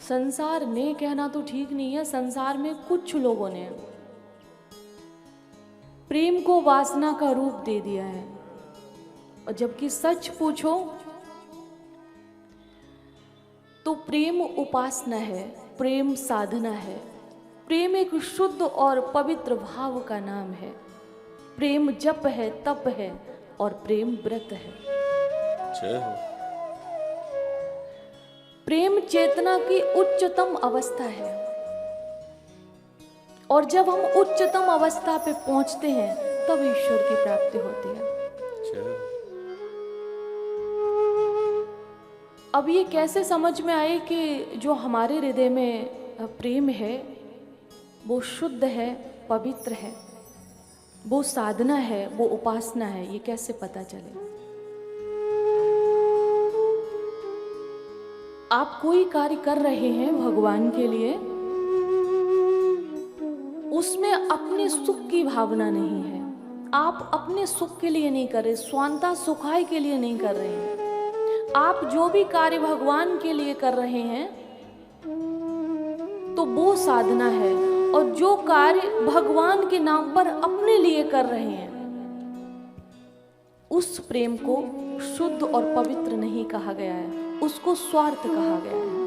संसार ने कहना तो ठीक नहीं है, संसार में कुछ लोगों ने प्रेम को वासना का रूप दे दिया है। और जबकि सच पूछो तो प्रेम उपासना है, प्रेम साधना है। प्रेम एक शुद्ध और पवित्र भाव का नाम है। प्रेम जप है, तप है और प्रेम व्रत है। जय हो। प्रेम चेतना की उच्चतम अवस्था है और जब हम उच्चतम अवस्था पे पहुंचते हैं तब ईश्वर की प्राप्ति होती है। जय हो। अब ये कैसे समझ में आए कि जो हमारे हृदय में प्रेम है वो शुद्ध है, पवित्र है, वो साधना है, वो उपासना है, ये कैसे पता चले? आप कोई कार्य कर रहे हैं भगवान के लिए, उसमें अपने सुख की भावना नहीं है। आप अपने सुख के लिए नहीं कर रहे, स्वांता सुखाय के लिए नहीं कर रहे हैं। आप जो भी कार्य भगवान के लिए कर रहे हैं तो वो साधना है, और जो कार्य भगवान के नाम पर अपने लिए कर रहे हैं उस प्रेम को शुद्ध और पवित्र नहीं कहा गया है, उसको स्वार्थ कहा गया है।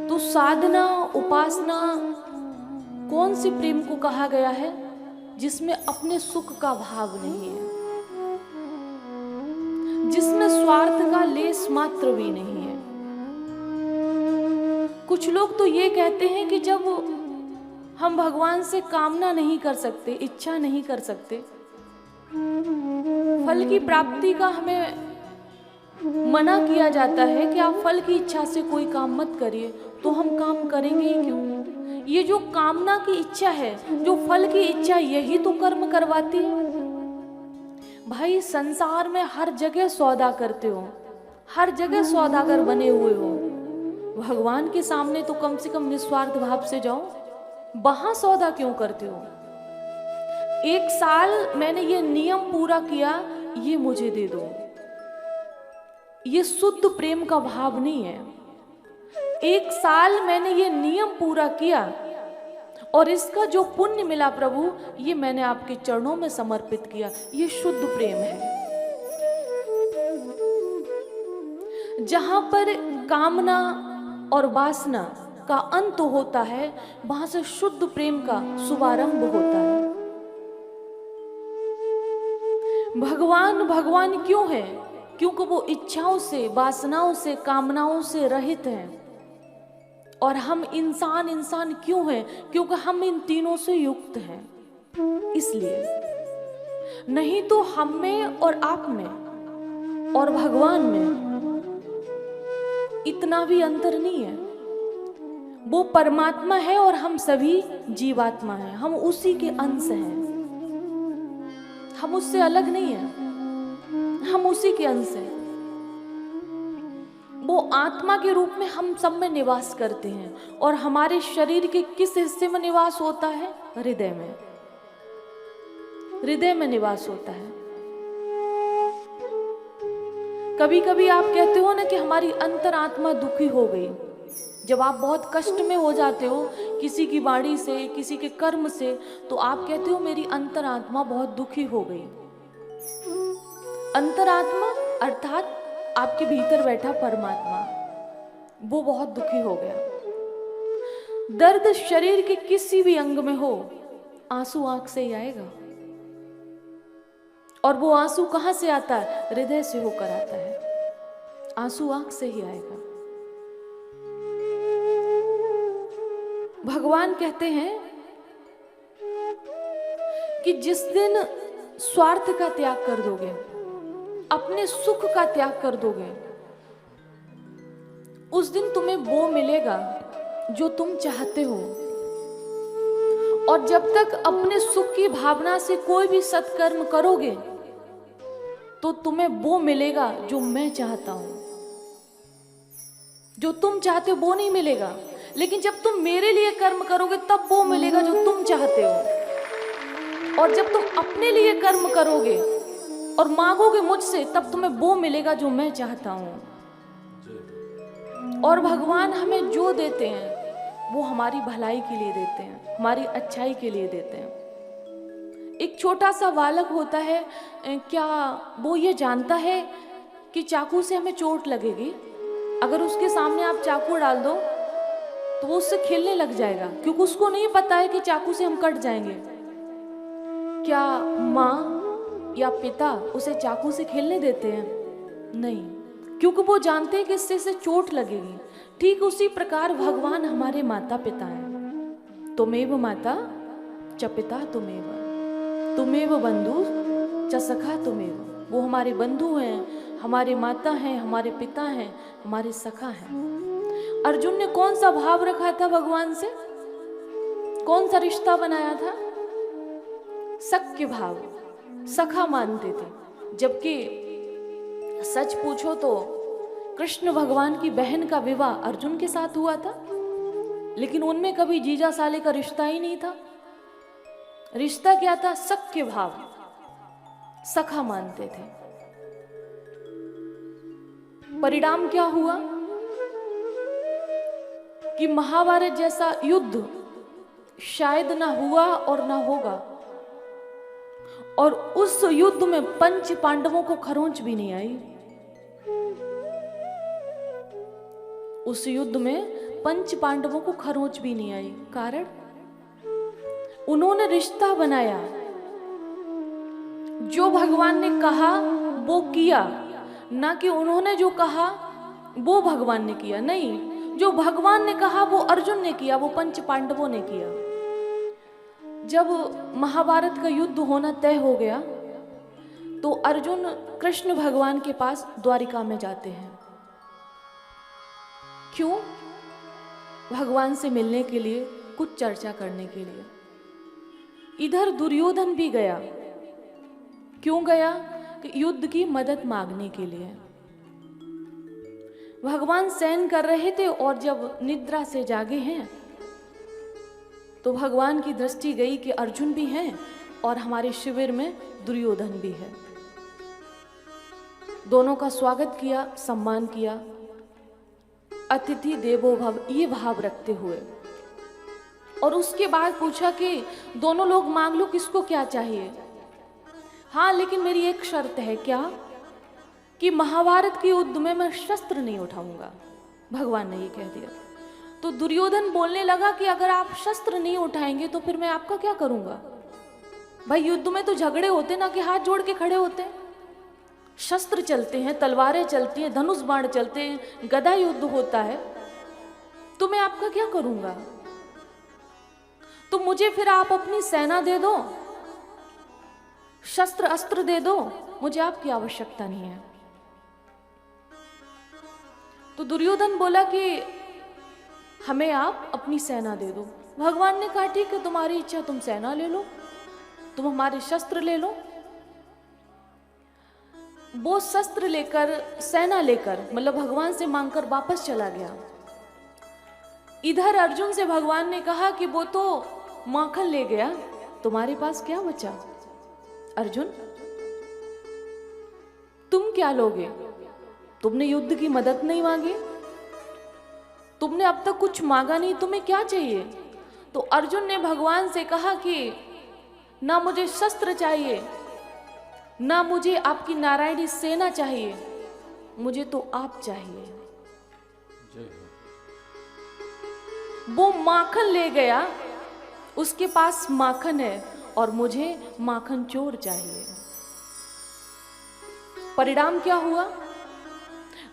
तो साधना, उपासना कौन सी प्रेम को कहा गया है? जिसमें अपने सुख का भाव नहीं है, जिसमें स्वार्थ का लेस मात्र भी नहीं है। कुछ लोग तो ये कहते हैं कि जब हम भगवान से कामना नहीं कर सकते, इच्छा नहीं कर सकते, फल की प्राप्ति का हमें मना किया जाता है कि आप फल की इच्छा से कोई काम मत करिए, तो हम काम करेंगे ही क्यों? ये जो कामना की इच्छा है, जो फल की इच्छा, यही तो कर्म करवाती है। भाई संसार में हर जगह सौदा करते हो, हर जगह सौदागर बने हुए हो। भगवान के सामने तो कम से कम निस्वार्थ भाव से जाओ, वहां सौदा क्यों करते हो? 1 साल मैंने ये नियम पूरा किया, ये मुझे दे दो। ये शुद्ध प्रेम का भाव नहीं है। 1 साल मैंने ये नियम पूरा किया और इसका जो पुण्य मिला प्रभु, ये मैंने आपके चरणों में समर्पित किया, ये शुद्ध प्रेम है। जहां पर कामना और वासना का अंत होता है, वहां से शुद्ध प्रेम का शुभारंभ होता है। भगवान भगवान क्यों है? क्योंकि वो इच्छाओं से, वासनाओं से, कामनाओं से रहित हैं। और हम इंसान इंसान क्यों हैं? क्योंकि हम इन तीनों से युक्त हैं। इसलिए नहीं तो हम में और आप में और भगवान में इतना भी अंतर नहीं है। वो परमात्मा है और हम सभी जीवात्मा हैं, हम उसी के अंश हैं, हम उससे अलग नहीं हैं, हम उसी के अंश हैं। वो आत्मा के रूप में हम सब में निवास करते हैं। और हमारे शरीर के किस हिस्से में निवास होता है? हृदय में, हृदय में निवास होता है। कभी कभी आप कहते हो ना कि हमारी अंतरात्मा दुखी हो गई। जब आप बहुत कष्ट में हो जाते हो किसी की वाणी से, किसी के कर्म से, तो आप कहते हो मेरी अंतरात्मा बहुत दुखी हो गई। अंतरात्मा अर्थात आपके भीतर बैठा परमात्मा, वो बहुत दुखी हो गया। दर्द शरीर के किसी भी अंग में हो, आंसू आंख से ही आएगा। और वो आंसू कहां से आता है? हृदय से होकर आता है। आंसू आंख से ही आएगा। भगवान कहते हैं कि जिस दिन स्वार्थ का त्याग कर दोगे, अपने सुख का त्याग कर दोगे, उस दिन तुम्हें वो मिलेगा जो तुम चाहते हो। और जब तक अपने सुख की भावना से कोई भी सत्कर्म करोगे तो तुम्हें वो मिलेगा जो मैं चाहता हूं। जो तुम चाहते हो वो नहीं मिलेगा, लेकिन जब तुम मेरे लिए कर्म करोगे तब वो मिलेगा जो तुम चाहते हो। और जब तुम अपने लिए कर्म करोगे और मांगोगे मुझसे, तब तुम्हें वो मिलेगा जो मैं चाहता हूं। और भगवान हमें जो देते हैं वो हमारी भलाई के लिए देते हैं, हमारी अच्छाई के लिए देते हैं। एक छोटा सा बालक होता है, क्या वो ये जानता है कि चाकू से हमें चोट लगेगी? अगर उसके सामने आप चाकू डाल दो तो वो उससे खेलने लग जाएगा, क्योंकि उसको नहीं पता है कि चाकू से हम कट जाएंगे। क्या माँ या पिता उसे चाकू से खेलने देते हैं? नहीं, क्योंकि वो जानते हैं कि इससे इसे चोट लगेगी। ठीक उसी प्रकार भगवान हमारे माता पिता हैं। तुमेव माता च पिता तुमेव, तुमेव बंधु च सखा तुमेव। वो हमारे बंधु हैं, हमारे माता हैं, हमारे पिता हैं, हमारे सखा हैं। अर्जुन ने कौन सा भाव रखा था भगवान से? कौन सा रिश्ता बनाया था? सख्य भाव, सखा मानते थे। जबकि सच पूछो तो कृष्ण भगवान की बहन का विवाह अर्जुन के साथ हुआ था, लेकिन उनमें कभी जीजा साले का रिश्ता ही नहीं था। रिश्ता क्या था? सख्य भाव, सखा मानते थे। परिणाम क्या हुआ कि महाभारत जैसा युद्ध शायद ना हुआ और ना होगा, और उस युद्ध में पंच पांडवों को खरोंच भी नहीं आई। उस युद्ध में पंच पांडवों को खरोंच भी नहीं आई। कारण उन्होंने रिश्ता बनाया। जो भगवान ने कहा वो किया, ना कि उन्होंने जो कहा वो भगवान ने किया। नहीं, जो भगवान ने कहा वो अर्जुन ने किया, वो पंच पांडवों ने किया। जब महाभारत का युद्ध होना तय हो गया तो अर्जुन कृष्ण भगवान के पास द्वारिका में जाते हैं। क्यों? भगवान से मिलने के लिए, कुछ चर्चा करने के लिए। इधर दुर्योधन भी गया। क्यों गया? कि युद्ध की मदद मांगने के लिए। भगवान शयन कर रहे थे और जब निद्रा से जागे हैं तो भगवान की दृष्टि गई कि अर्जुन भी हैं और हमारे शिविर में दुर्योधन भी है। दोनों का स्वागत किया, सम्मान किया, अतिथि देवो भव ये भाव रखते हुए। और उसके बाद पूछा कि दोनों लोग मांग लो, किसको क्या चाहिए? हाँ, लेकिन मेरी एक शर्त है। क्या? कि महाभारत के युद्ध में मैं शस्त्र नहीं उठाऊंगा। भगवान ने ये कह दिया। तो दुर्योधन बोलने लगा कि अगर आप शस्त्र नहीं उठाएंगे तो फिर मैं आपका क्या करूंगा? भाई, युद्ध में तो झगड़े होते ना कि हाथ जोड़ के खड़े होते हैं। शस्त्र चलते हैं, तलवारें चलती हैं, धनुष बाण चलते हैं, गदा युद्ध होता है। तो मैं आपका क्या करूंगा? तो मुझे फिर आप अपनी सेना दे दो, शस्त्र अस्त्र दे दो, मुझे आपकी आवश्यकता नहीं है। तो दुर्योधन बोला कि हमें आप अपनी सेना दे दो। भगवान ने कहा ठीक है, तुम्हारी इच्छा, तुम सेना ले लो, तुम हमारे शस्त्र ले लो। वो शस्त्र लेकर, सेना लेकर, मतलब भगवान से मांगकर वापस चला गया। इधर अर्जुन से भगवान ने कहा कि वो तो माखन ले गया, तुम्हारे पास क्या बचा? अर्जुन, तुम क्या लोगे? तुमने युद्ध की मदद नहीं मांगी, तुमने अब तक कुछ मांगा नहीं, तुम्हें क्या चाहिए? तो अर्जुन ने भगवान से कहा कि ना मुझे शस्त्र चाहिए, ना मुझे आपकी नारायणी सेना चाहिए, मुझे तो आप चाहिए। वो माखन ले गया, उसके पास माखन है और मुझे माखन चोर चाहिए। परिणाम क्या हुआ?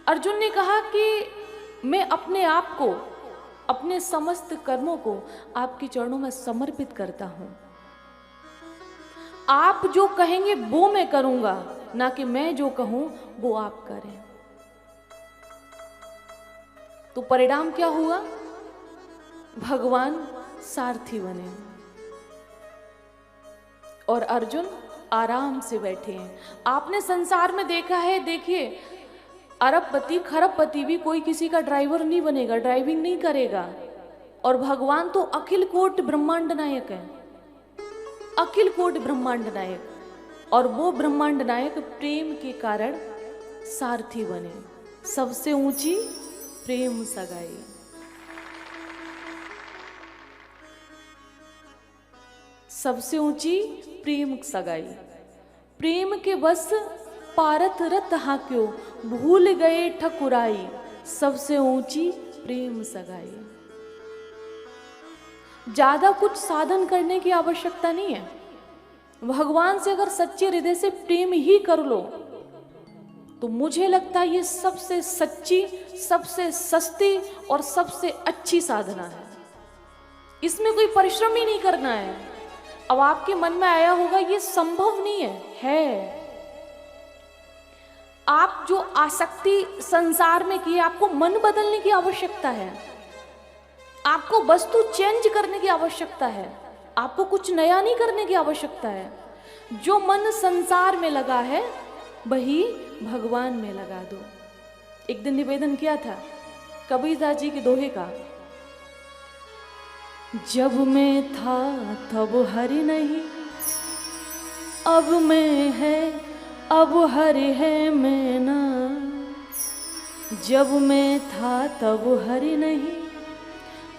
अर्जुन ने कहा कि मैं अपने आप को, अपने समस्त कर्मों को आपके चरणों में समर्पित करता हूं। आप जो कहेंगे वो मैं करूंगा, ना कि मैं जो कहूं वो आप करें। तो परिणाम क्या हुआ? भगवान सारथी बने और अर्जुन आराम से बैठे हैं। आपने संसार में देखा है, देखिए, अरबपति खरबपति भी कोई किसी का ड्राइवर नहीं बनेगा, ड्राइविंग नहीं करेगा। और भगवान तो अखिल कोटि ब्रह्मांड नायक है, अखिल कोटि ब्रह्मांड नायक। और वो ब्रह्मांड नायक प्रेम के कारण सारथी बने। सबसे ऊंची प्रेम सगाई। सबसे ऊंची प्रेम सगाई। प्रेम के बस पारत रत हाक्यो, भूल गए ठकुराई। सबसे ऊंची प्रेम सगाई। ज्यादा कुछ साधन करने की आवश्यकता नहीं है। भगवान से अगर सच्चे हृदय से प्रेम ही कर लो तो मुझे लगता है ये सबसे सच्ची, सबसे सस्ती और सबसे अच्छी साधना है। इसमें कोई परिश्रम ही नहीं करना है। अब आपके मन में आया होगा ये संभव नहीं है। आप जो आसक्ति संसार में की है, आपको मन बदलने की आवश्यकता है। आपको वस्तु चेंज करने की आवश्यकता है। आपको कुछ नया नहीं करने की आवश्यकता है। जो मन संसार में लगा है वही भगवान में लगा दो। एक दिन निवेदन किया था कबीरदास जी के दोहे का, जब मैं था तब हरि नहीं, अब मैं है अब हरि है मैं ना। जब मैं था तब हरि नहीं,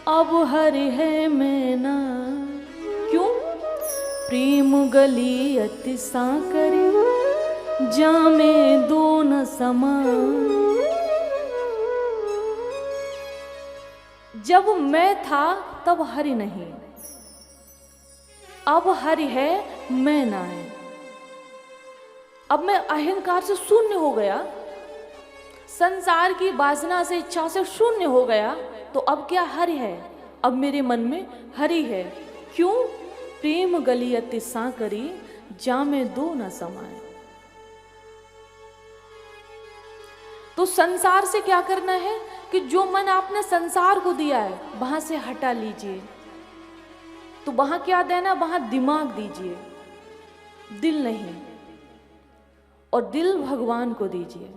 अब हरि है मैं ना। क्यों? प्रेम गली अति सांकरी, जामे दो न समान। जब मैं था तब हरि नहीं, अब हरि है मैं ना है। अब मैं अहंकार से शून्य हो गया, संसार की वासना से, इच्छा से शून्य हो गया, तो अब क्या हरि है? अब मेरे मन में हरि है। क्यों? प्रेम गली अति सांकरी, जामे दो न समाए। तो संसार से क्या करना है कि जो मन आपने संसार को दिया है वहां से हटा लीजिए। तो वहां क्या देना? वहां दिमाग दीजिए, दिल नहीं। और दिल भगवान को दीजिए।